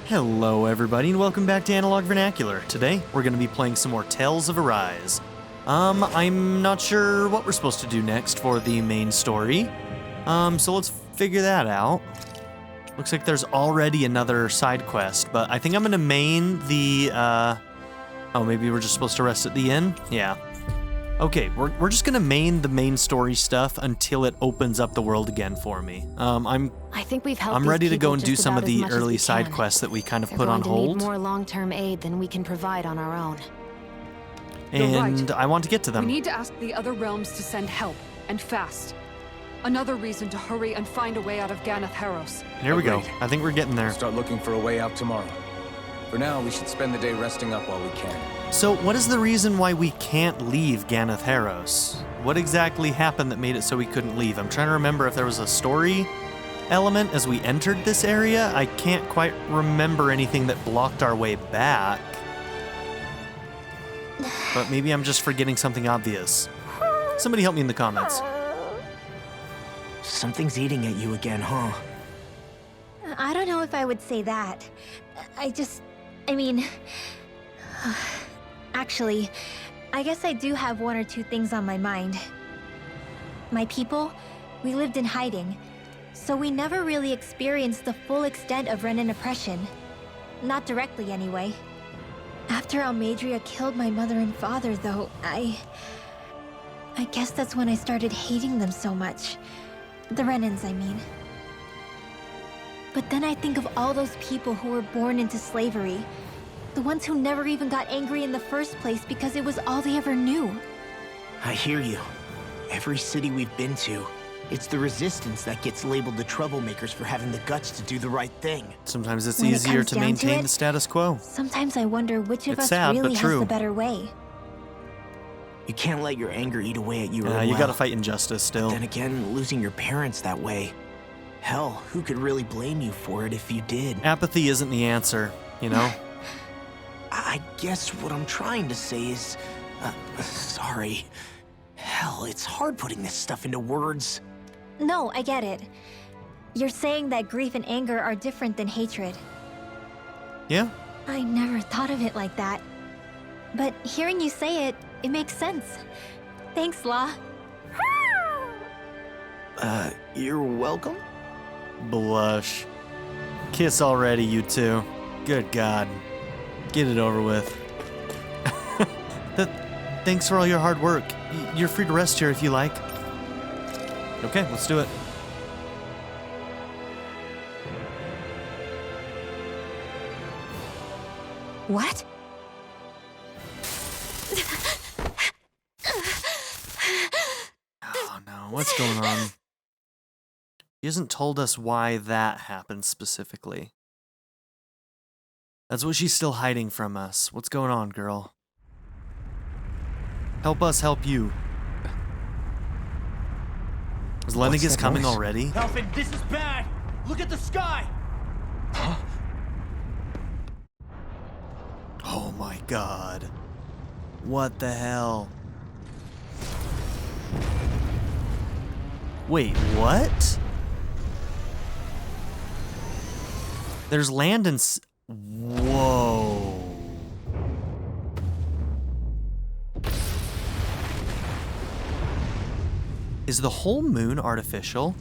Hello everybody and welcome back to Analog Vernacular. Today we're going to be playing some more Tales of Arise. I'm not sure what we're supposed to do next for the main story. So let's figure that out. Looks like there's already another side quest, but I think I'm going to main the, oh, maybe we're just supposed to rest at the inn? Yeah. Okay, we're just gonna main the main story stuff until it opens up the world again for me. I think we've helped I'm ready to go and do just some of about as the much as early we side can. quests that we kind of They're put on going to hold. need more long-term aid than we can provide on our own. And I want to get to them. We need to ask the other realms to send help, and fast. Another reason to hurry and find a way out of Ganath Haros. Here we go. Agreed. I think we're getting there. Start looking for a way out tomorrow. For now, we should spend the day resting up while we can. So what is the reason why we can't leave Ganath Haros? What exactly happened that made it so we couldn't leave? I'm trying to remember if there was a story element as we entered this area. I can't quite remember anything that blocked our way back. But maybe I'm just forgetting something obvious. Somebody help me in the comments. Something's eating at you again, huh? I don't know if I would say that. I mean... Actually, I guess I do have one or two things on my mind. My people, we lived in hiding, so we never really experienced the full extent of Renan oppression. Not directly, anyway. After Almadria killed my mother and father, though, I guess that's when I started hating them so much. The Renans, I mean. But then I think of all those people who were born into slavery. The ones who never even got angry in the first place because it was all they ever knew. I hear you. Every city we've been to, it's the resistance that gets labeled the troublemakers for having the guts to do the right thing. Sometimes it's When it easier comes to down to maintain it, the status quo. Sometimes I wonder which of It's us sad, but really true. has the better way. You can't let your anger eat away at you. You gotta fight injustice still. Then again, losing your parents that way. Hell, who could really blame you for it if you did? Apathy isn't the answer, you know? I guess what I'm trying to say is... sorry. Hell, it's hard putting this stuff into words. No, I get it. You're saying that grief and anger are different than hatred. Yeah? I never thought of it like that. But hearing you say it, it makes sense. Thanks, La. You're welcome? Blush. Kiss already, you two. Good God. Get it over with. Thanks for all your hard work. You're free to rest here if you like. Okay, let's do it. What? Oh no, what's going on? He hasn't told us why that happened specifically. That's what she's still hiding from us. What's going on, girl? Help us help you. Is Lennigus that coming noise? already? Alfred, this is bad! Look at the sky! Oh my God. What the hell? Wait, what? There's land and whoa. Is the whole moon artificial?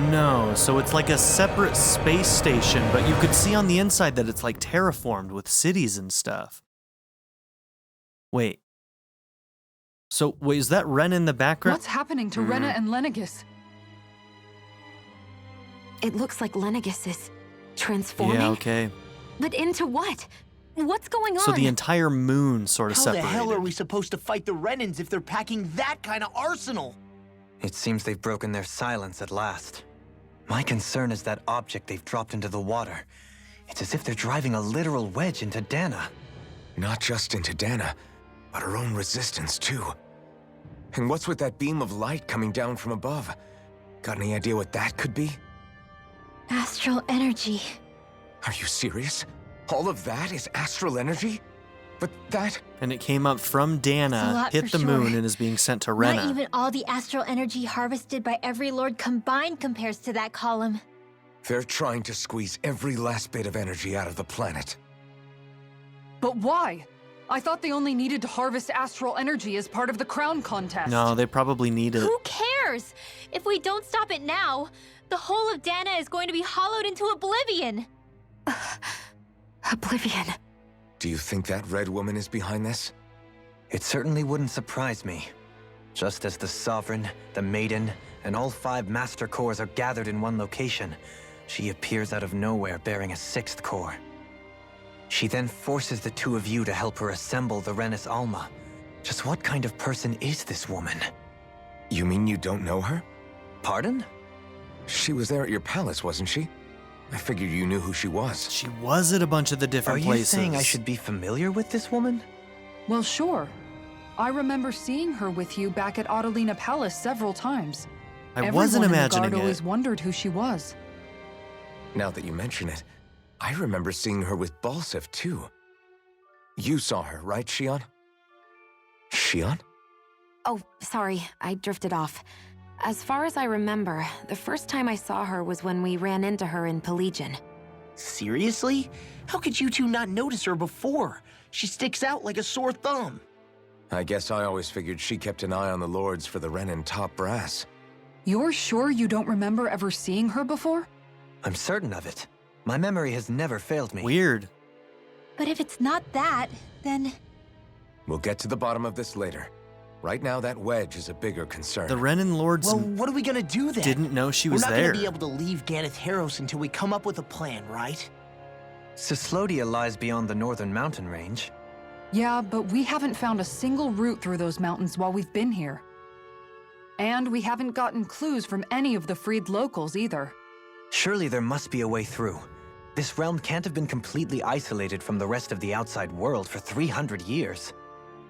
No, so it's like a separate space station, but you could see on the inside that it's like terraformed with cities and stuff. Wait. So, wait, is that Ren in the background? What's happening to Rena and Lennigus? It looks like Lenegis is transforming. Yeah, okay. But into what? What's going on? So the entire moon sort of How separated. the hell are we supposed to fight the Renans if they're packing that kind of arsenal? It seems they've broken their silence at last. My concern is that object they've dropped into the water. It's as if they're driving a literal wedge into Dahna. Not just into Dahna, but our own resistance too. And what's with that beam of light coming down from above? Got any idea what that could be? Astral energy. Are you serious? All of that is astral energy? But that... And it came up from It's a Dahna, lot hit for the moon, sure. and is being sent to Not Rena. even all the astral energy harvested by every lord combined compares to that column. They're trying to squeeze every last bit of energy out of the planet. But why? I thought they only needed to harvest astral energy as part of the crown contest. No, they probably need it. Who cares? If we don't stop it now, the whole of Dahna is going to be hollowed into oblivion. Oblivion. Do you think that red woman is behind this? It certainly wouldn't surprise me. Just as the Sovereign, the Maiden, and all 5 Master Cores are gathered in one location, she appears out of nowhere bearing a 6th core. She then forces the 2 of you to help her assemble the Renis Alma. Just what kind of person is this woman? You mean you don't know her? Pardon? She was there at your palace, wasn't she? I figured you knew who she was. She was at a bunch of the Are different you places. saying I should be familiar with this woman? Well, sure. I remember seeing her with you back at Adelina Palace several times. I wasn't Everyone in the imagining guard it. always wondered who she was. Now that you mention it, I remember seeing her with Balsif, too. You saw her, right, Shion? Shion? Oh, sorry, I drifted off. As far as I remember, the first time I saw her was when we ran into her in Pelagian. Seriously? How could you two not notice her before? She sticks out like a sore thumb. I guess I always figured she kept an eye on the lords for the Renan top brass. You're sure you don't remember ever seeing her before? I'm certain of it. My memory has never failed me. Weird. But if it's not that, then... We'll get to the bottom of this later. Right now, that wedge is a bigger concern. The Renan lords Well, what are we gonna do then? didn't know she was We're not there. gonna be able to leave Ganath Haros until we come up with a plan, right? Cyslodia lies beyond the northern mountain range. Yeah, but we haven't found a single route through those mountains while we've been here. And we haven't gotten clues from any of the freed locals either. Surely there must be a way through. This realm can't have been completely isolated from the rest of the outside world for 300 years.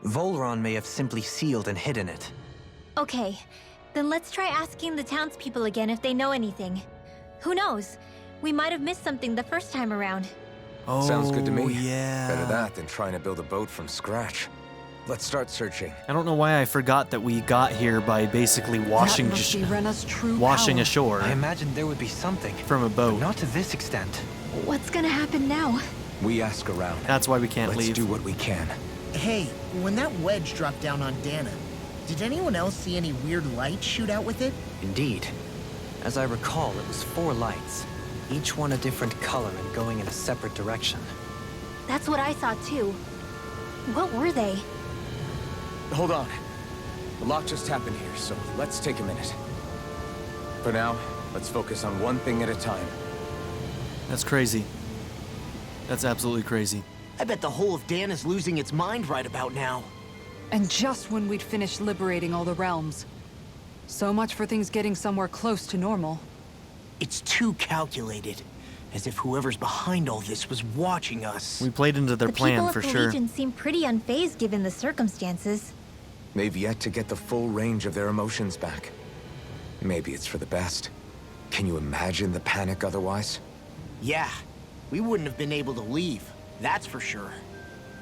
Volron may have simply sealed and hidden it. Okay, then let's try asking the townspeople again if they know anything. Who knows? We might have missed something the first time around. Oh, Sounds good to me. yeah. Better that than trying to build a boat from scratch. Let's start searching. I don't know why I forgot that we got here by basically washing That must be Rena's true washing power. ashore I imagined there would be something, from a but boat. not to this extent. What's gonna happen now? We ask around. That's why we can't Let's leave. do what we can. Hey, when that wedge dropped down on Dahna, did anyone else see any weird lights shoot out with it? Indeed. As I recall, it was 4 lights, each one a different color and going in a separate direction. That's what I saw too. What were they? Hold on. A lot just happened here, so let's take a minute. For now, let's focus on one thing at a time. That's crazy. That's absolutely crazy. I bet the whole of Dahna's losing its mind right about now. And just when we'd finished liberating all the realms. So much for things getting somewhere close to normal. It's too calculated. As if whoever's behind all this was watching us. We played into their The plan people for of sure. Legion seem pretty unfazed given the circumstances. They've yet to get the full range of their emotions back. Maybe it's for the best. Can you imagine the panic otherwise? Yeah, we wouldn't have been able to leave. That's for sure.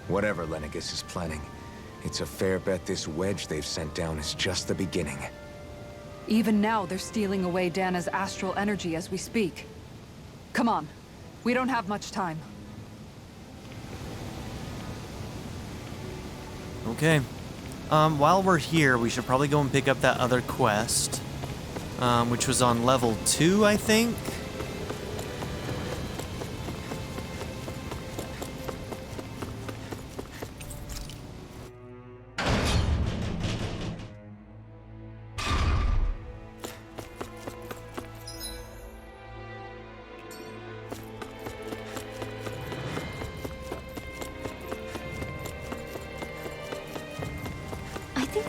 Whatever Lenegis is planning, it's a fair bet this wedge they've sent down is just the beginning. Even now, they're stealing away Dana's astral energy as we speak. Come on. We don't have much time. Okay. While we're here, we should probably go and pick up that other quest, which was on level 2, I think.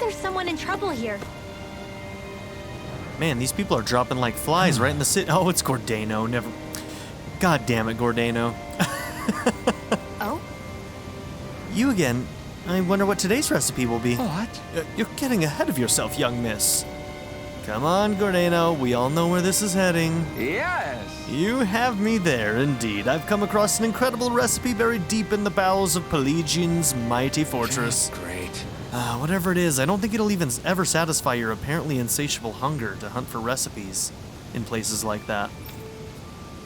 there's someone in trouble here. Man, these people are dropping like flies right in the city. Oh, it's Gordano. Never. God damn it, Gordano. Oh? You again. I wonder what today's recipe will be. What? You're getting ahead of yourself, young miss. Come on, Gordano. We all know where this is heading. Yes! You have me there, indeed. I've come across an incredible recipe buried deep in the bowels of Pelagian's mighty fortress. Just great. Whatever it is, I don't think it'll even ever satisfy your apparently insatiable hunger to hunt for recipes in places like that.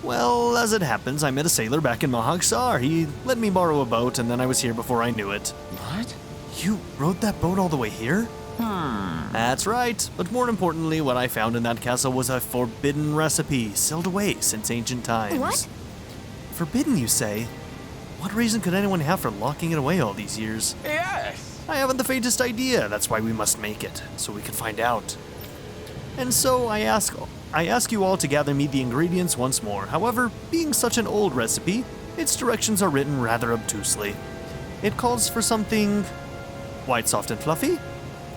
Well, as it happens, I met a sailor back in Mahaksar. He let me borrow a boat, and then I was here before I knew it. What? You rode that boat all the way here? That's right, but more importantly, what I found in that castle was a forbidden recipe, sealed away since ancient times. What? Forbidden, you say? What reason could anyone have for locking it away all these years? Yes! I haven't the faintest idea. That's why we must make it, so we can find out. And so I ask you all to gather me the ingredients once more. However, being such an old recipe, its directions are written rather obtusely. It calls for something white, soft, and fluffy,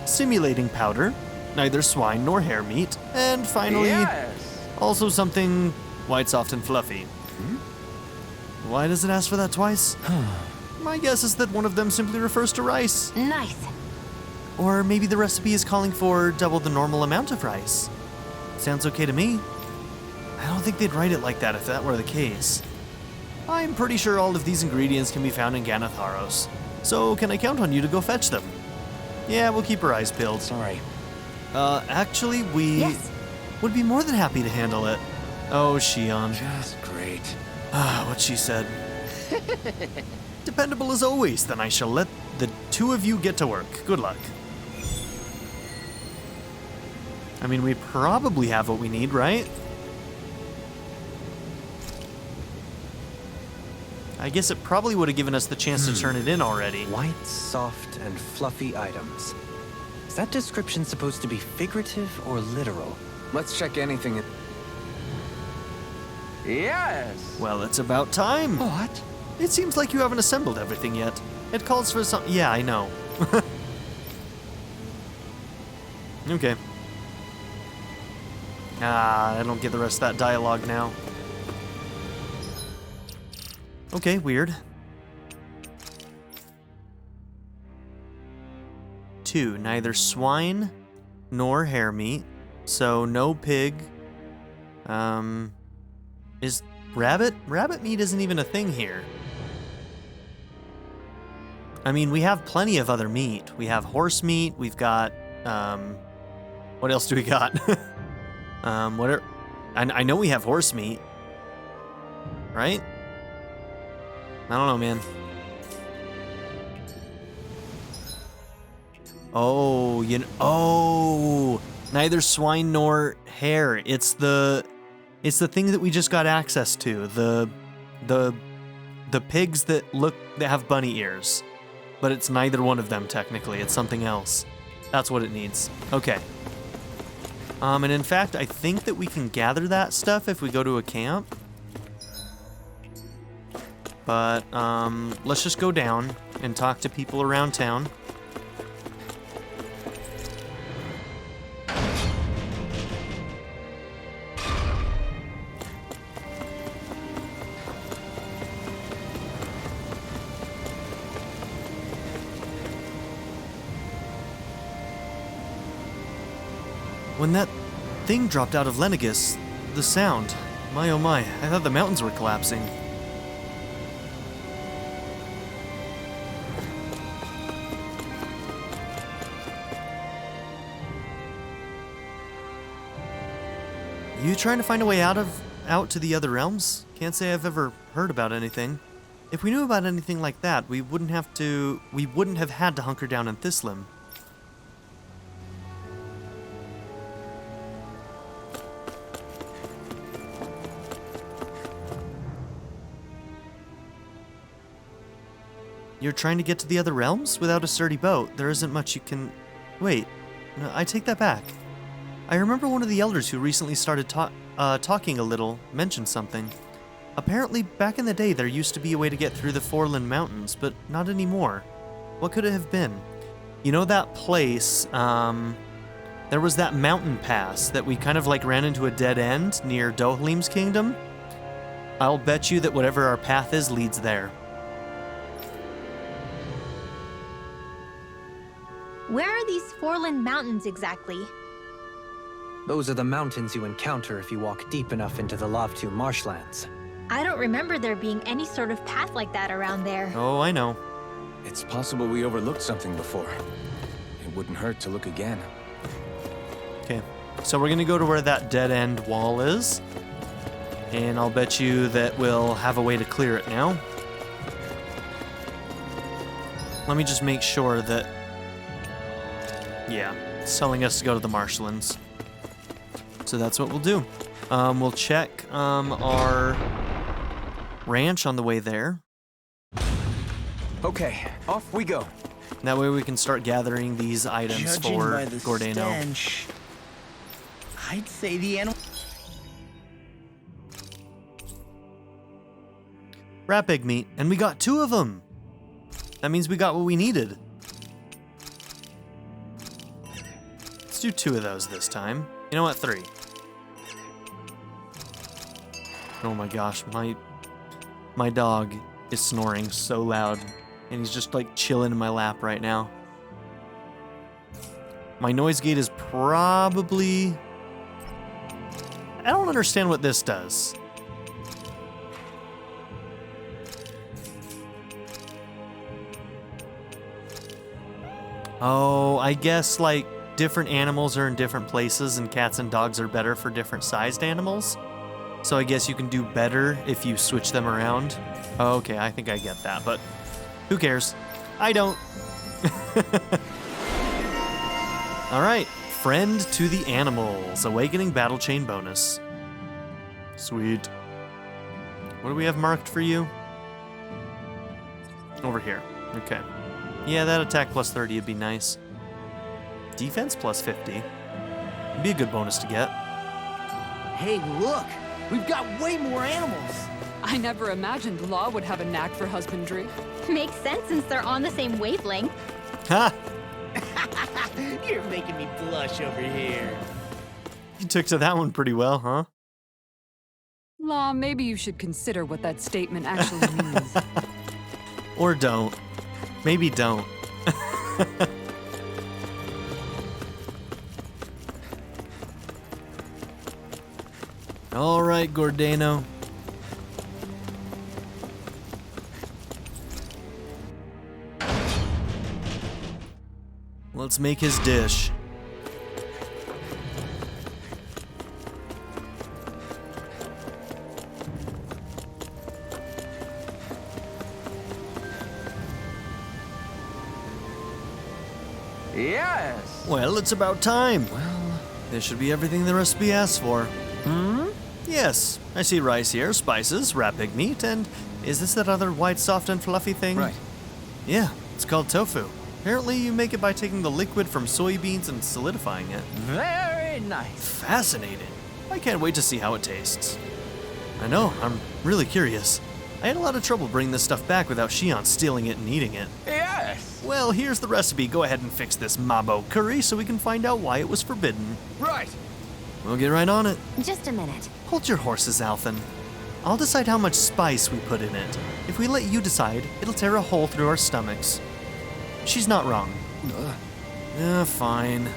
simulating powder, neither swine nor hare meat, and finally, also something white, soft, and fluffy. Why does it ask for that twice? My guess is that one of them simply refers to rice. Nice. Or maybe the recipe is calling for double the normal amount of rice. Sounds okay to me. I don't think they'd write it like that if that were the case. I'm pretty sure all of these ingredients can be found in Ganatharos. So can I count on you to go fetch them? Yeah, we'll keep our eyes peeled. Sorry. Actually, we would be more than happy to handle it. Oh, Shion. Just great. What she said. Dependable as always, then I shall let the two of you get to work. Good luck. I mean, we probably have what we need, right? I guess it probably would have given us the chance to turn it in already. White, soft, and fluffy items. Is that description supposed to be figurative or literal? Let's check anything. Yes! Well, it's about time. What? It seems like you haven't assembled everything yet. It calls for some... Yeah, I know. Okay. I don't get the rest of that dialogue now. Okay, weird. 2, neither swine nor hare meat, so no pig. Is rabbit? Rabbit meat isn't even a thing here. I mean, we have plenty of other meat. We have horse meat, we've got, what else do we got? I know we have horse meat, right? I don't know, man. Oh, neither swine nor hare. It's the thing that we just got access to. The pigs that have bunny ears. But it's neither one of them technically. It's something else. That's what it needs. Okay. And in fact, I think that we can gather that stuff if we go to a camp. But let's just go down and talk to people around town. When that thing dropped out of Lenegus, the sound, my oh my, I thought the mountains were collapsing. You trying to find a way out to the other realms? Can't say I've ever heard about anything. If we knew about anything like that, we wouldn't have had to hunker down in Thislim. You're trying to get to the other realms? Without a sturdy boat, there isn't much you can... Wait, no, I take that back. I remember one of the elders who recently started talking a little mentioned something. Apparently, back in the day, there used to be a way to get through the Forland Mountains, but not anymore. What could it have been? You know that place, there was that mountain pass that we kind of like ran into a dead end near Dohlim's kingdom? I'll bet you that whatever our path is leads there. Where are these Foreland Mountains exactly? Those are the mountains you encounter if you walk deep enough into the Lavtu marshlands. I don't remember there being any sort of path like that around there. Oh, I know. It's possible we overlooked something before. It wouldn't hurt to look again. Okay, so we're gonna go to where that dead end wall is. And I'll bet you that we'll have a way to clear it now. Let me just make sure that... Yeah, it's telling us to go to the marshlands. So that's what we'll do. We'll check our ranch on the way there. Okay, off we go. That way we can start gathering these items Judging for by the Gordano. stench, I'd say the animal. Rat pig meat, and we got 2 of them. That means we got what we needed. Let's do 2 of those this time. You know what? 3. Oh my gosh, my dog is snoring so loud, and he's just like chilling in my lap right now. My noise gate is probably... I don't understand what this does. Oh, I guess like different animals are in different places and cats and dogs are better for different sized animals. So I guess you can do better if you switch them around. Oh, okay, I think I get that, but who cares? I don't. All right, friend to the animals, awakening battle chain bonus. Sweet. What do we have marked for you? Over here, okay. Yeah, that attack plus 30 would be nice. Defense plus 50. It'd be a good bonus to get. Hey, look! We've got way more animals! I never imagined Law would have a knack for husbandry. Makes sense since they're on the same wavelength. Ha! You're making me blush over here. You took to that one pretty well, huh? Law, maybe you should consider what that statement actually means. Or don't. Maybe don't. All right, Gordano. Let's make his dish. Yes! Well, it's about time. Well, this should be everything the recipe asks for. Yes, I see rice here, spices, rat pig meat, and is this that other white, soft, and fluffy thing? Right. Yeah, it's called tofu. Apparently you make it by taking the liquid from soybeans and solidifying it. Very nice. Fascinating. I can't wait to see how it tastes. I know, I'm really curious. I had a lot of trouble bringing this stuff back without Shion stealing it and eating it. Yes! Well, here's the recipe. Go ahead and fix this mabo curry so we can find out why it was forbidden. Right. We'll get right on it. Just a minute. Hold your horses, Althan. I'll decide how much spice we put in it. If we let you decide, it'll tear a hole through our stomachs. She's not wrong. Fine.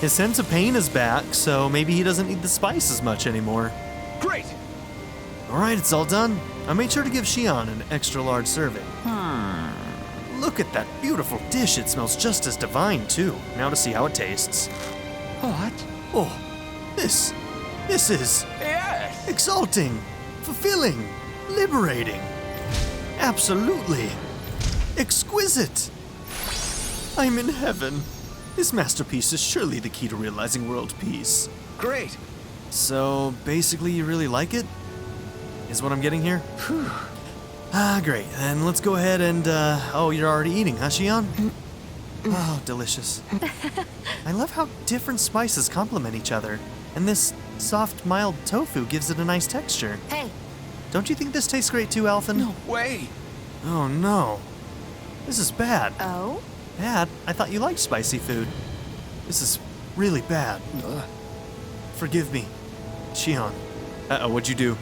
His sense of pain is back, so maybe he doesn't need the spice as much anymore. Great. All right, it's all done. I made sure to give Shion an extra large serving. Look at that beautiful dish. It smells just as divine, too. Now to see how it tastes. What? Oh, this is Yes! exalting, fulfilling, liberating. Absolutely exquisite. I'm in heaven. This masterpiece is surely the key to realizing world peace. Great. So, basically, you really like it? Is what I'm getting here? Great. Then let's go ahead and, oh, you're already eating, huh, Shion? Oh, delicious. I love how different spices complement each other, and this soft, mild tofu gives it a nice texture. Hey, Don't you think this tastes great too, Alphen? No way. Oh, no. This is bad. Oh? Bad? I thought you liked spicy food. This is really bad. Forgive me, Shion. Uh-oh, what'd you do?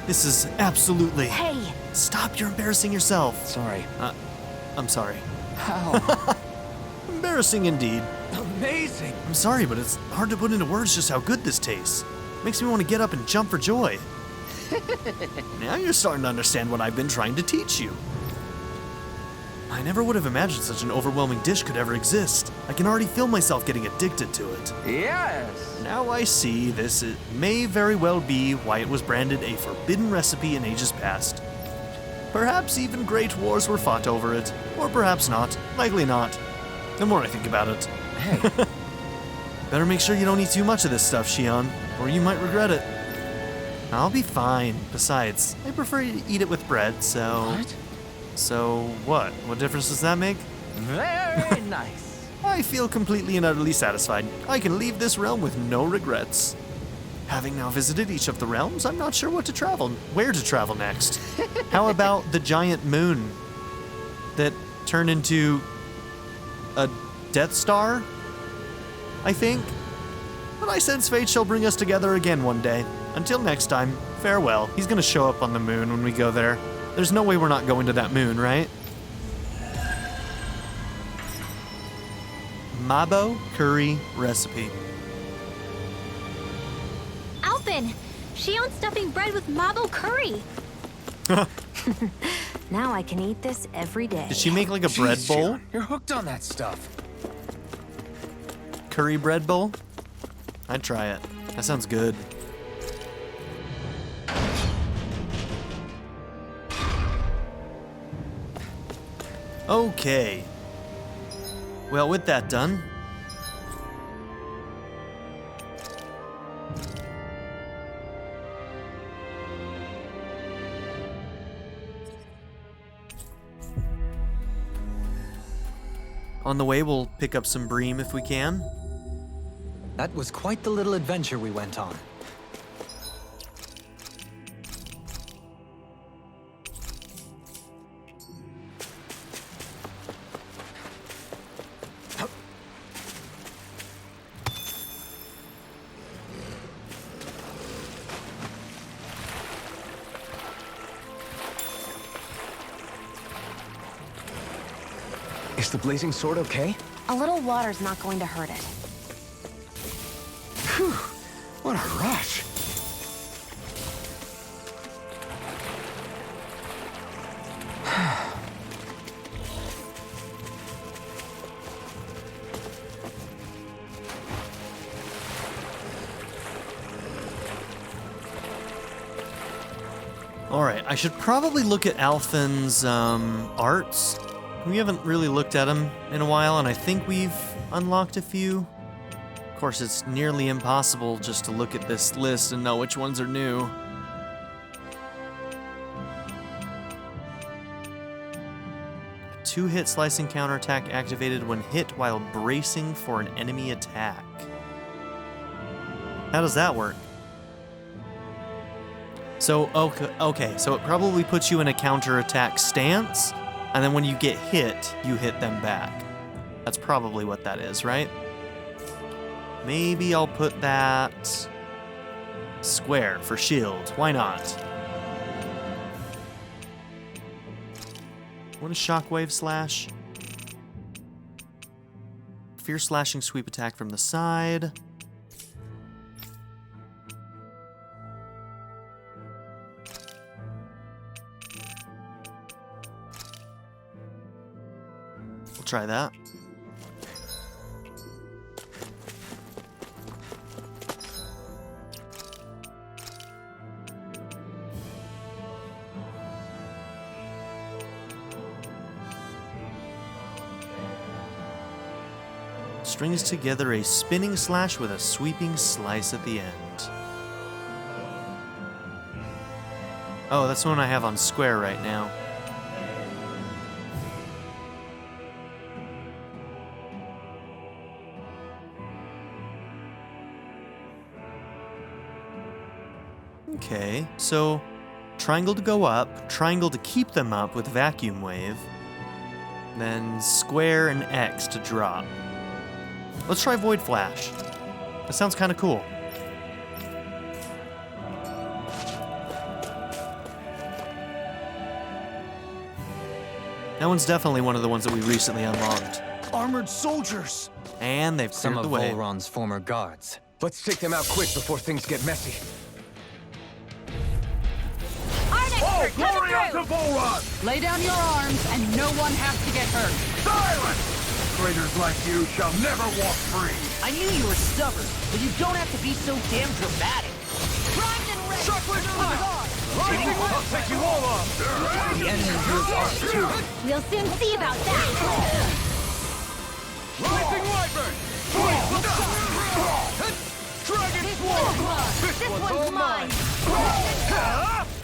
This is absolutely... Hey! Stop, you're embarrassing yourself. Sorry. I'm sorry. How? Embarrassing indeed. Amazing! I'm sorry, but it's hard to put into words just how good this tastes. Makes me want to get up and jump for joy. Now you're starting to understand what I've been trying to teach you. I never would have imagined such an overwhelming dish could ever exist. I can already feel myself getting addicted to it. Yes! Now I see may very well be why it was branded a forbidden recipe in ages past. Perhaps even great wars were fought over it, or perhaps not. Likely not. The more I think about it. Hey. Better make sure you don't eat too much of this stuff, Shion, or you might regret it. I'll be fine. Besides, I prefer to eat it with bread, so... What? So what? What difference does that make? Very nice. I feel completely and utterly satisfied. I can leave this realm with no regrets. Having now visited each of the realms, I'm not sure where to travel next. How about the giant moon that turned into a Death Star? I think. But I sense fate shall bring us together again one day. Until next time, farewell. He's gonna show up on the moon when we go there. There's no way we're not going to that moon, right? Mabo curry recipe. Alphen! Shion's stuffing bread with mabo curry! Now I can eat this every day. Did she make like a bread bowl? Shion, you're hooked on that stuff. Curry bread bowl? I'd try it. That sounds good. Okay. Well, with that done, on the way we'll pick up some bream if we can. That was quite the little adventure we went on. Is the blazing sword okay? A little water's not going to hurt it. Phew, what a rush. Alright, I should probably look at Alphen's arts. We haven't really looked at them in a while, and I think we've unlocked a few. Of course, it's nearly impossible just to look at this list and know which ones are new. A 2-hit slicing counterattack activated when hit while bracing for an enemy attack. How does that work? So, okay, so it probably puts you in a counterattack stance, and then when you get hit, you hit them back. That's probably what that is, right? Maybe I'll put that square for shield. Why not? What is Shockwave Slash? Fierce slashing sweep attack from the side. We'll try that. Strings together a spinning slash with a sweeping slice at the end. Oh, that's the one I have on square right now. Okay, so triangle to go up, triangle to keep them up with vacuum wave, then square and X to drop. Let's try Void Flash. That sounds kind of cool. That one's definitely one of the ones that we recently unlocked. Armored soldiers! And they've Some cleared of the way. Volron's former guards. Let's take them out quick before things get messy. Oh, glory unto Volron! Lay down your arms, and no one has to get hurt. Silence! Traitors like you shall never walk free! I knew you were stubborn, but you don't have to be so damn dramatic. Chocolate pie! I'll take you all off! The enemy group are too. We'll soon see about that. Rising Wyvern! Dragon Swarm! This one's mine.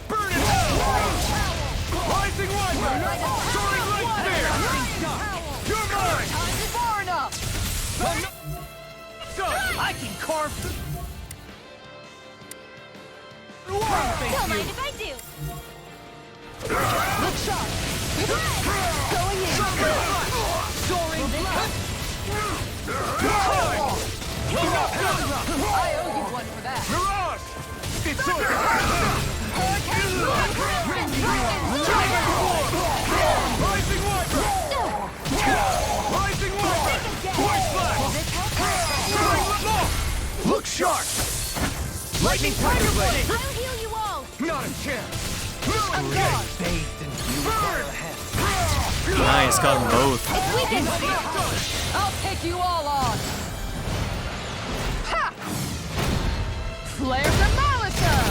Burn it hell! Rising Wyvern! Soaring Light Spear! You're mine! Far enough! I can carve. Don't mind if I do. Look sharp! Going in! Soaring Blast! I owe you one for that. Mirage! It's over! Rising Wyvern! Rising Wyvern! Voice Flash! Look sharp! Lightning Tiger Blade! I'll heal you all. Not a chance! Nice, got them both. It's weakened. I'll take you all on! Ha! Flare Demolitor!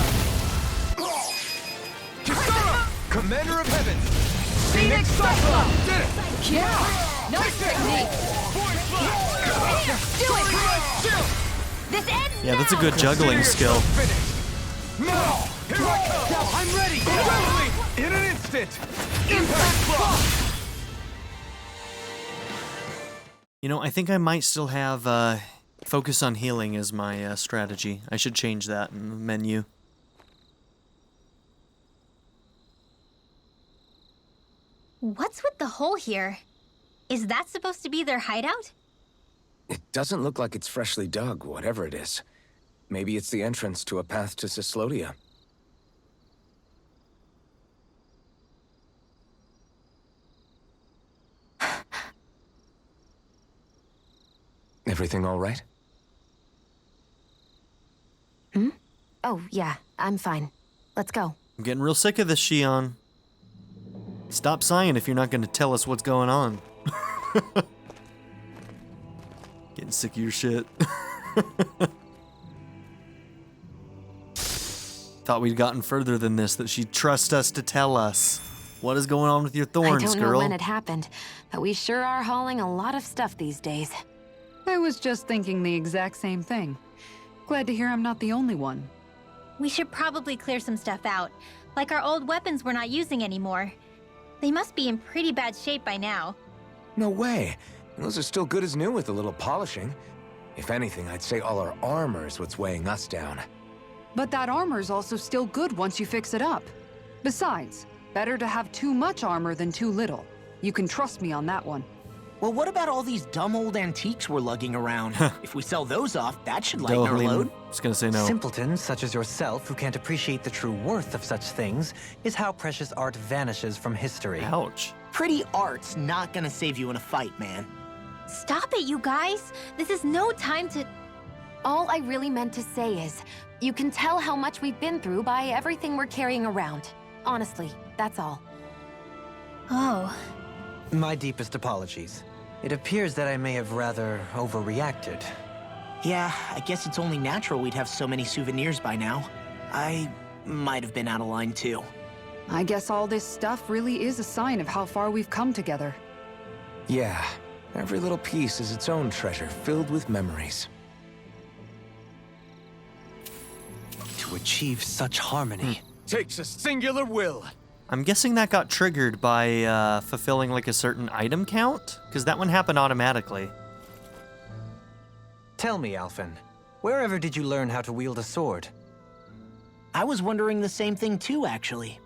Commander of Heaven! Phoenix Cyclone! Did it! Yeah! Nice technique! Do it. This ends Yeah, that's a now. good juggling skill. Now! Here I come! I'm ready! Totally! In an instant! Impact Block! You know, I think I might still have focus on healing as my strategy. I should change that in the menu. What's with the hole here? Is that supposed to be their hideout? It doesn't look like it's freshly dug, whatever it is. Maybe it's the entrance to a path to Cyslodia. Everything all right? Oh, yeah, I'm fine. Let's go. I'm getting real sick of this, Shion. Stop sighing if you're not going to tell us what's going on. Getting sick of your shit. Thought we'd gotten further than this, that she'd trust us to tell us. What is going on with your thorns, I don't girl? know when it happened, but we sure are hauling a lot of stuff these days. I was just thinking the exact same thing. Glad to hear I'm not the only one. We should probably clear some stuff out, like our old weapons we're not using anymore. They must be in pretty bad shape by now. No way. Those are still good as new with a little polishing. If anything, I'd say all our armor is what's weighing us down. But that armor's also still good once you fix it up. Besides, better to have too much armor than too little. You can trust me on that one. Well, what about all these dumb old antiques we're lugging around? If we sell those off, that should lighten our load. I was gonna say no. Simpletons such as yourself who can't appreciate the true worth of such things is how precious art vanishes from history. Ouch. Pretty art's not gonna save you in a fight, man. Stop it, you guys! This is no time to... All I really meant to say is, you can tell how much we've been through by everything we're carrying around. Honestly, that's all. Oh. My deepest apologies. It appears that I may have rather overreacted. Yeah, I guess it's only natural we'd have so many souvenirs by now. I might have been out of line too. I guess all this stuff really is a sign of how far we've come together. Yeah, every little piece is its own treasure filled with memories. To achieve such harmony. Takes a singular will. I'm guessing that got triggered by fulfilling like a certain item count? Because that one happened automatically. Tell me, Alphen, wherever did you learn how to wield a sword? I was wondering the same thing too, actually.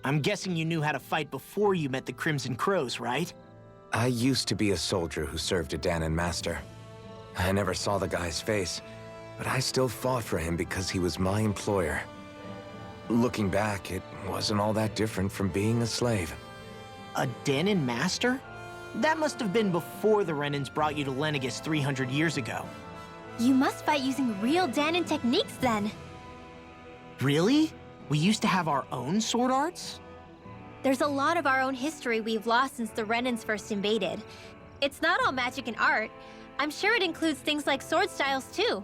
I'm guessing you knew how to fight before you met the Crimson Crows, right? I used to be a soldier who served a Dahnan master. I never saw the guy's face, but I still fought for him because he was my employer. Looking back, it wasn't all that different from being a slave. A Dahnan master? That must have been before the Renans brought you to Lenegis 300 years ago. You must fight using real Dahnan techniques then. Really? We used to have our own sword arts? There's a lot of our own history we've lost since the Renans first invaded. It's not all magic and art. I'm sure it includes things like sword styles too.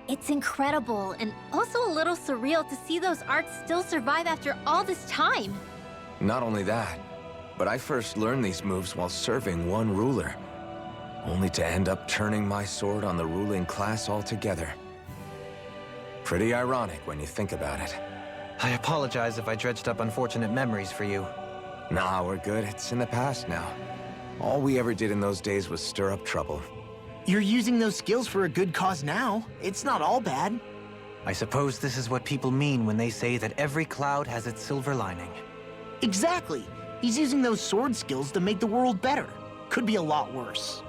It's incredible and also a little surreal to see those arts still survive after all this time. Not only that, but I first learned these moves while serving one ruler, only to end up turning my sword on the ruling class altogether. Pretty ironic when you think about it. I apologize if I dredged up unfortunate memories for you. Nah, we're good. It's in the past now. All we ever did in those days was stir up trouble. You're using those skills for a good cause now. It's not all bad. I suppose this is what people mean when they say that every cloud has its silver lining. Exactly. He's using those sword skills to make the world better. Could be a lot worse.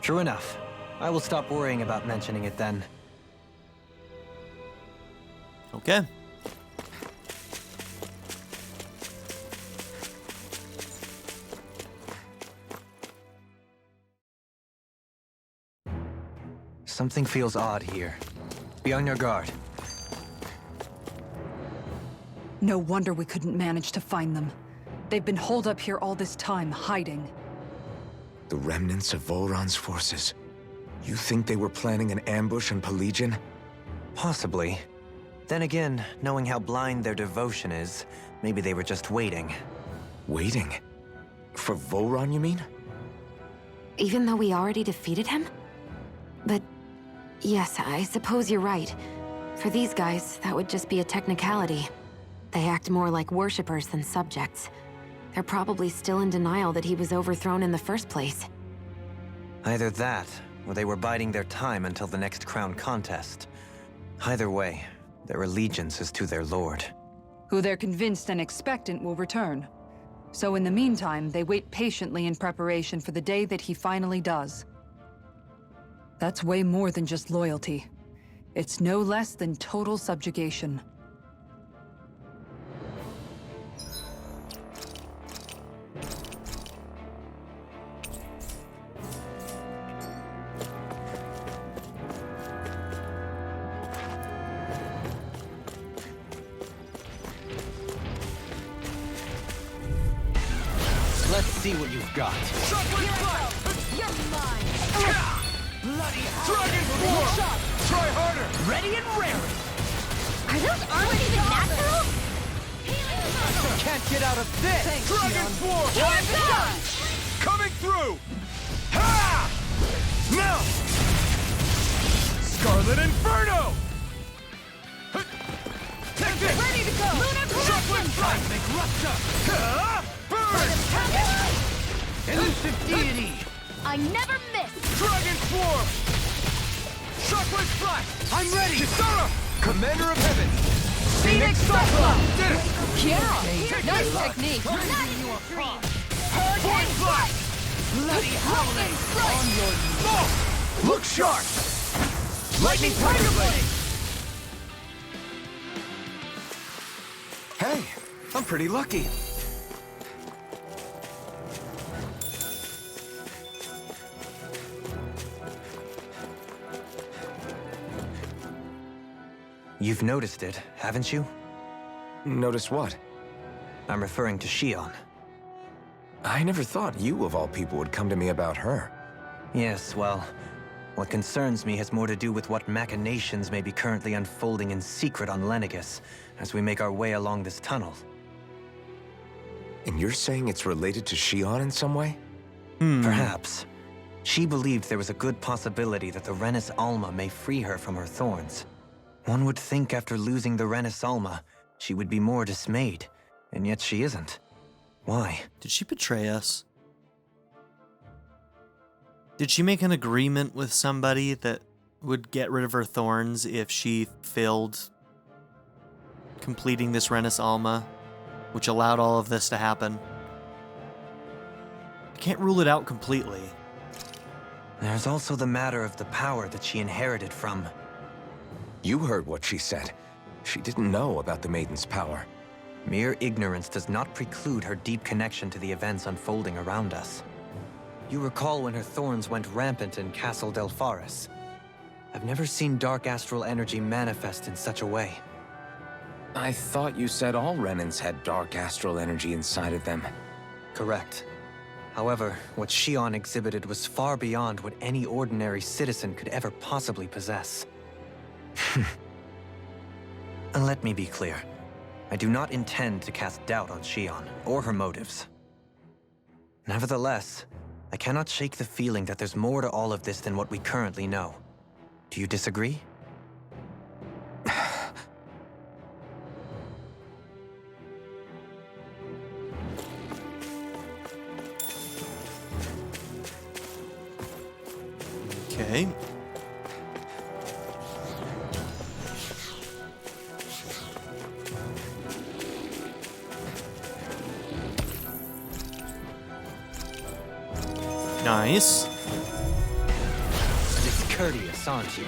True enough. I will stop worrying about mentioning it then. Okay. Something feels odd here. Be on your guard. No wonder we couldn't manage to find them. They've been holed up here all this time, hiding. The remnants of Volron's forces. You think they were planning an ambush on Pelagian? Possibly. Then again, knowing how blind their devotion is, maybe they were just waiting. Waiting? For Volron, you mean? Even though we already defeated him? But yes, I suppose you're right. For these guys, that would just be a technicality. They act more like worshippers than subjects. They're probably still in denial that he was overthrown in the first place. Either that, or they were biding their time until the next crown contest. Either way, their allegiance is to their lord. Who they're convinced and expectant will return. So in the meantime, they wait patiently in preparation for the day that he finally does. That's way more than just loyalty. It's no less than total subjugation. Let's see what you've got. You're mine. Bloody Dragon Form! Try harder! Ready and raring! Are those arms even natural? Can't get out of this! Dragon Form! Coming through! Ha! Now! Scarlet Inferno! Take this! Ready to go! Lunar Chocolate Seismic Rupture! Burn! Elusive Deity! I never miss! Dragon Form! Shockwave Splash! I'm ready! Kisara! Commander of Heaven! Phoenix Cyclone! Did it! Yeah! Nice technique! Point Flash! Bloody Howling! On your knees! Look sharp! Lightning Tiger Blade! Hey, I'm pretty lucky. You've noticed it, haven't you? Notice what? I'm referring to Shion. I never thought you, of all people, would come to me about her. Yes, well, what concerns me has more to do with what machinations may be currently unfolding in secret on Lenegis as we make our way along this tunnel. And you're saying it's related to Shion in some way? Perhaps. She believed there was a good possibility that the Renis Alma may free her from her thorns. One would think after losing the Renis Alma, she would be more dismayed, and yet she isn't. Why? Did she betray us? Did she make an agreement with somebody that would get rid of her thorns if she failed completing this Renis Alma, which allowed all of this to happen? can't rule it out completely. There's also the matter of the power that she inherited from. You heard what she said. She didn't know about the Maiden's power. Mere ignorance does not preclude her deep connection to the events unfolding around us. You recall when her thorns went rampant in Castle Delpharis. I've never seen dark astral energy manifest in such a way. I thought you said all Renans had dark astral energy inside of them. Correct. However, what Xion exhibited was far beyond what any ordinary citizen could ever possibly possess. And let me be clear. I do not intend to cast doubt on Xion or her motives. Nevertheless, I cannot shake the feeling that there's more to all of this than what we currently know. Do you disagree? Okay. Nice. Discourteous, aren't you?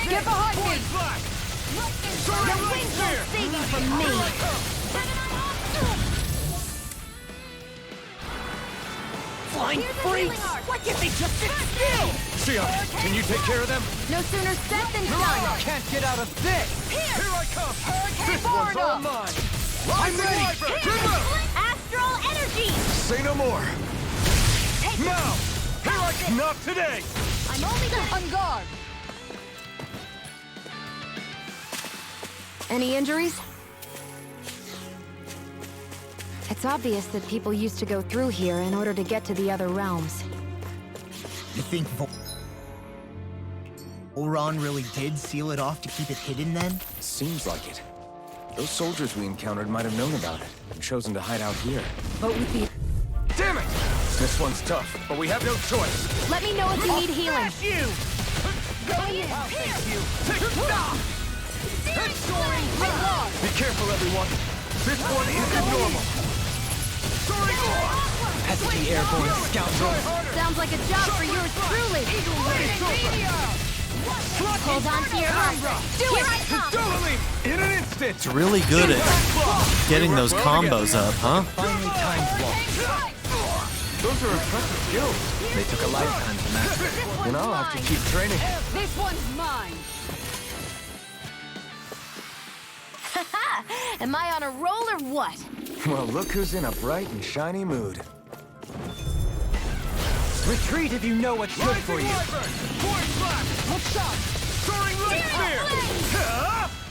Get behind me! Your wings won't save you from me! Flying freaks! Why can't they just sit still? Xion, can you take care of them? No sooner said than done! Can't get out of this! Here I come! This one's all mine! I'm ready! Astral energy! Say no more! Take Now! Here I come! Not today! I'm only On guard! Any injuries? It's obvious that people used to go through here in order to get to the other realms. You think Volron really did seal it off to keep it hidden then? Seems like it. Those soldiers we encountered might have known about it and chosen to hide out here. But with the... Damn it! This one's tough, but we have no choice. Let me know if you need healing. You! Be careful, everyone. This one isn't normal. Pesky airborne scoundrel. Sounds like a job for yours truly. Hold on to your armor. Do it! I come! Don't leave! In an instant! It's really good at getting those combos up, huh? Finely timed walk. Those are impressive skills. They took a lifetime to master. Then I'll have to keep training. This one's mine! Am I on a roll or what? Well, look who's in a bright and shiny mood. Retreat if you know what's good for you. Point flash! Hook shot! Soaring light spear!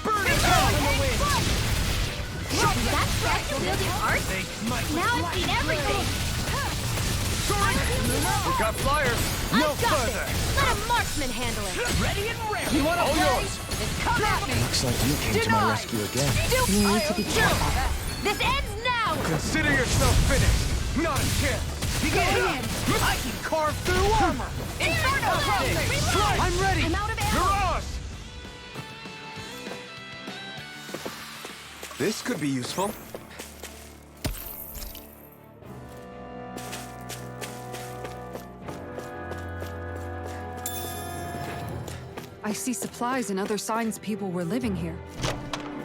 Burn it down in the wind! That's statue building art? Now I've seen everything! We got flyers! No I've got further! this! Let a marksman handle it! Ready and ready! You wanna All play? yours! Then come at me! Looks like you came to my rescue again. You need to be careful. This ends now! Consider yourself finished! Not a chance! Begin! I can carve through armor! Inferno crossing! I'm ready! I'm out of ammo! Mirage! This could be useful. I see supplies and other signs people were living here.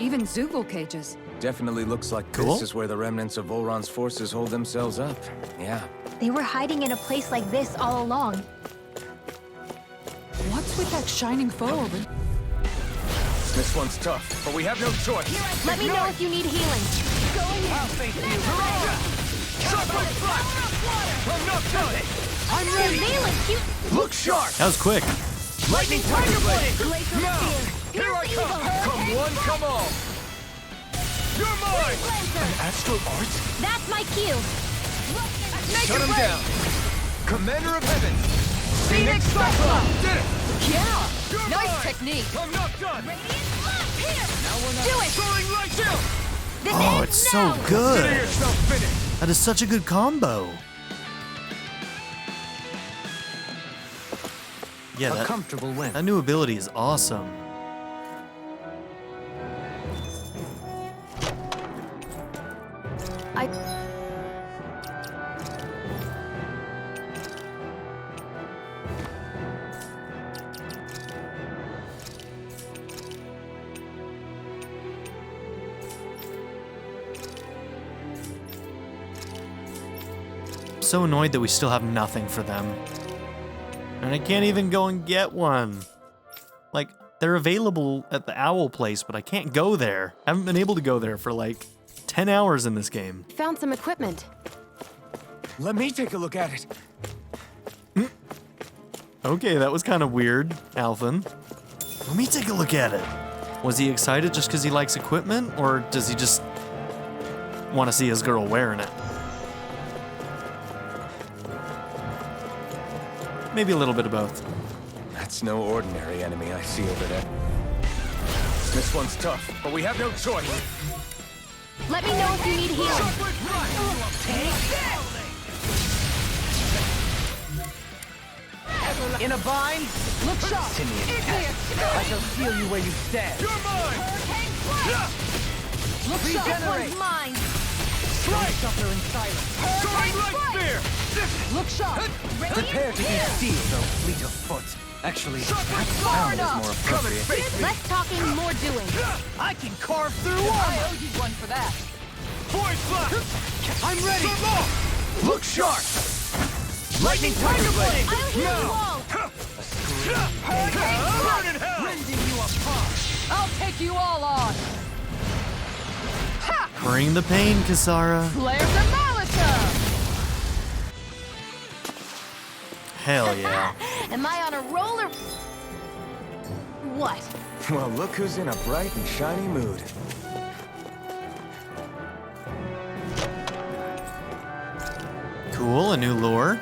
Even Zoogle cages. Definitely looks like Cool. this is where the remnants of Volron's forces hold themselves up. Yeah. They were hiding in a place like this all along. What's with that shining foe over? This one's tough, but we have no choice. Let me know if you need healing. I'll thank you. Shockwave flash! I'm not done! I'm ready! Valence, you... Look sharp! That was quick. Lightning Tiger Blade! Glacier Now! Spear. Here I Pierce come! evil. Come one, come all! You're mine! Lancer. Astral art? That's my cue! Shut him down! Commander of Heaven! Phoenix Cyclone! Did it! Yeah! You're Nice mine! technique! I'm not done! Now we're not... Do it! Soaring light shield! This Oh, ends it's now. so Consider good. yourself finished! That is such a good combo. Yeah, A that, comfortable win. that new ability is awesome. so annoyed that we still have nothing for them. And I can't even go and get one. Like, they're available at the Owl place, but I can't go there. I haven't been able to go there for like 10 hours in this game. Found some equipment. Let me take a look at it. Okay, that was kind of weird, Alphen. Let me take a look at it. Was he excited just because he likes equipment, or does he just want to see his girl wearing it? Maybe a little bit of both. That's no ordinary enemy I see over there. This one's tough, but we have no choice. Let me know if you need healing. In a bind? Look sharp! I shall steal you where you stand. You're mine! Look sharp! Regenerate! Mine. Strike! Suffer in silence. Soaring light spear! Look sharp! Prepare to be steel, though fleet of foot. Actually, Far sound is more Come and appropriate. face me! Less talking, more doing. I can carve through I armor! owe you one for that. Void flash! I'm ready! Look sharp! Lightning tiger blade! I'll heal you all. Burn in hell! Rending you apart! I'll take you all on! Bring the pain, Kisara. Flare the Molotov! Hell yeah. Am I on a roller? What? Well, look who's in a bright and shiny mood. Cool, a new lure.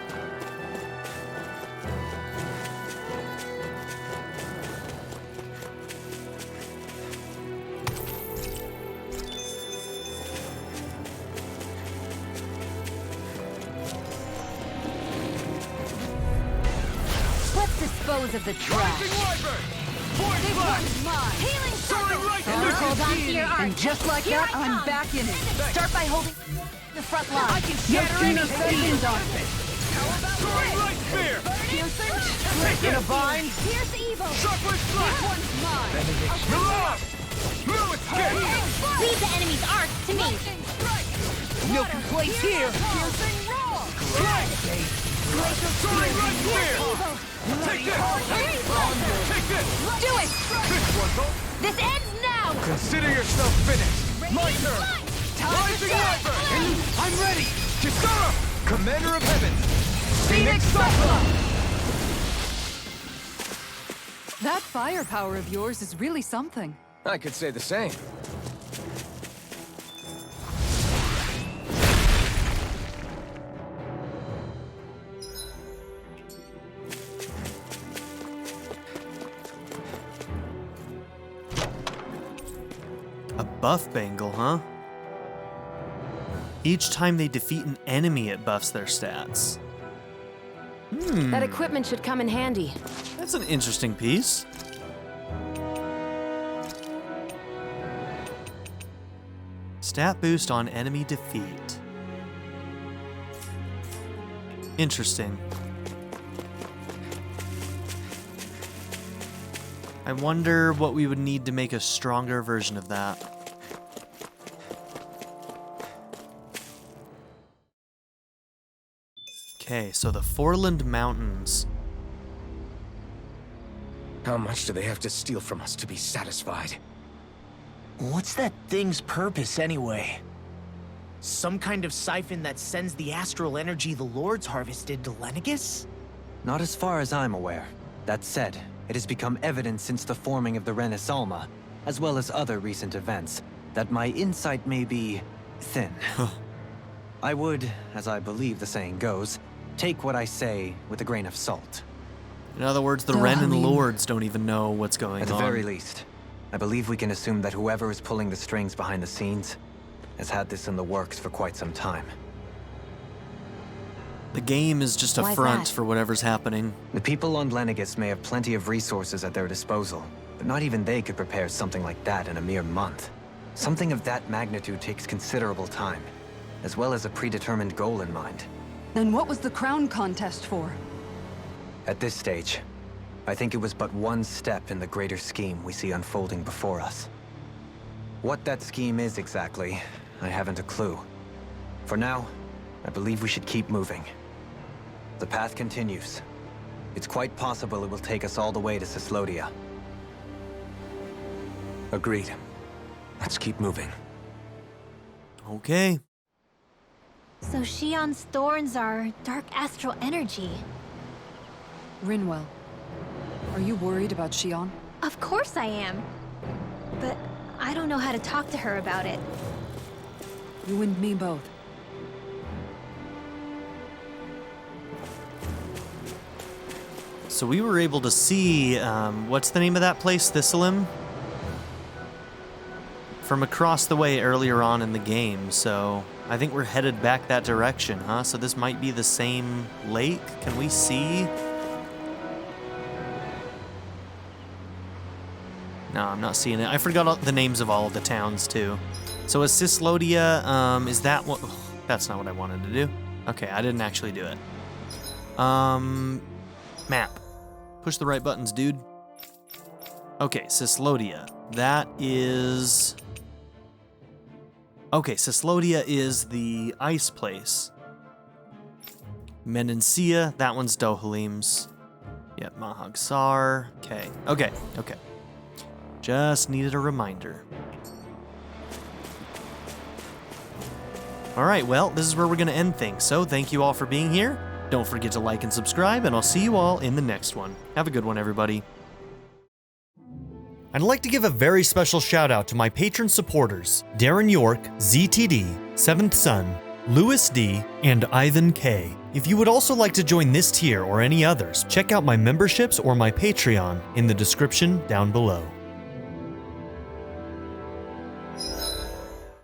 Let's dispose of the trash. This one's mine! Healing circle. Hold on to your arm. And just like Here that, I I'm come. back in it. Start by holding the front line. I can No shatter sooner anything! said than done. Soaring light spear! In a bind? Here's evil. Sharpwood flash! One's mine! Mirage! No escape! Leave the enemy's arc to me. No complaints here! Piercing roar! Soaring light spear! Evil. Take this! Take this! Do it. This one's all. This ends now. Consider yourself finished! My turn! Rising Wyvern! I'm ready! Kisara! Commander of Heaven! Phoenix Cyclone! That firepower of yours is really something. I could say the same. A buff bangle, huh? Each time they defeat an enemy, it buffs their stats. That equipment should come in handy. That's an interesting piece. Stat boost on enemy defeat. Interesting. I wonder what we would need to make a stronger version of that. Okay, so the Foreland Mountains. How much do they have to steal from us to be satisfied? What's that thing's purpose, anyway? Some kind of siphon that sends the astral energy the Lords harvested to Lenegus? Not as far as I'm aware. That said, it has become evident since the forming of the Renaissance, as well as other recent events, that my insight may be thin. I would, as I believe the saying goes, take what I say with a grain of salt. In other words, the No, Ren I and mean- Lords don't even know what's going At on. the very least, I believe we can assume that whoever is pulling the strings behind the scenes has had this in the works for quite some time. The game is just a Why's front that? for whatever's happening. The people on Lenegus may have plenty of resources at their disposal, but not even they could prepare something like that in a mere month. Something of that magnitude takes considerable time, as well as a predetermined goal in mind. Then what was the crown contest for? At this stage, I think it was but one step in the greater scheme we see unfolding before us. What that scheme is exactly, I haven't a clue. For now, I believe we should keep moving. The path continues. It's quite possible it will take us all the way to Cislodia. Agreed. Let's keep moving. Okay. So Shion's thorns are dark astral energy. Rinwell, are you worried about Shion? Of course I am. But I don't know how to talk to her about it. You and me both. So we were able to see, what's the name of that place, Thistleim? From across the way earlier on in the game, so I think we're headed back that direction, huh? So this might be the same lake? Can we see? No, I'm not seeing it. I forgot all the names of all of the towns, too. So is Cislodia, is that what... Oh, that's not what I wanted to do. Okay, I didn't actually do it. Map. Push the right buttons, dude. Okay, Cislodia. That is... Okay, Cislodia is the ice place. Menancia, that one's Dohalim's. Yep, Mahagsar. Okay. Just needed a reminder. All right, well, this is where we're going to end things. So thank you all for being here. Don't forget to like and subscribe, and I'll see you all in the next one. Have a good one, everybody. I'd like to give a very special shout out to my patron supporters, Darren York, ZTD, Seventh Son, Louis D, and Ivan K. If you would also like to join this tier or any others, check out my memberships or my Patreon in the description down below.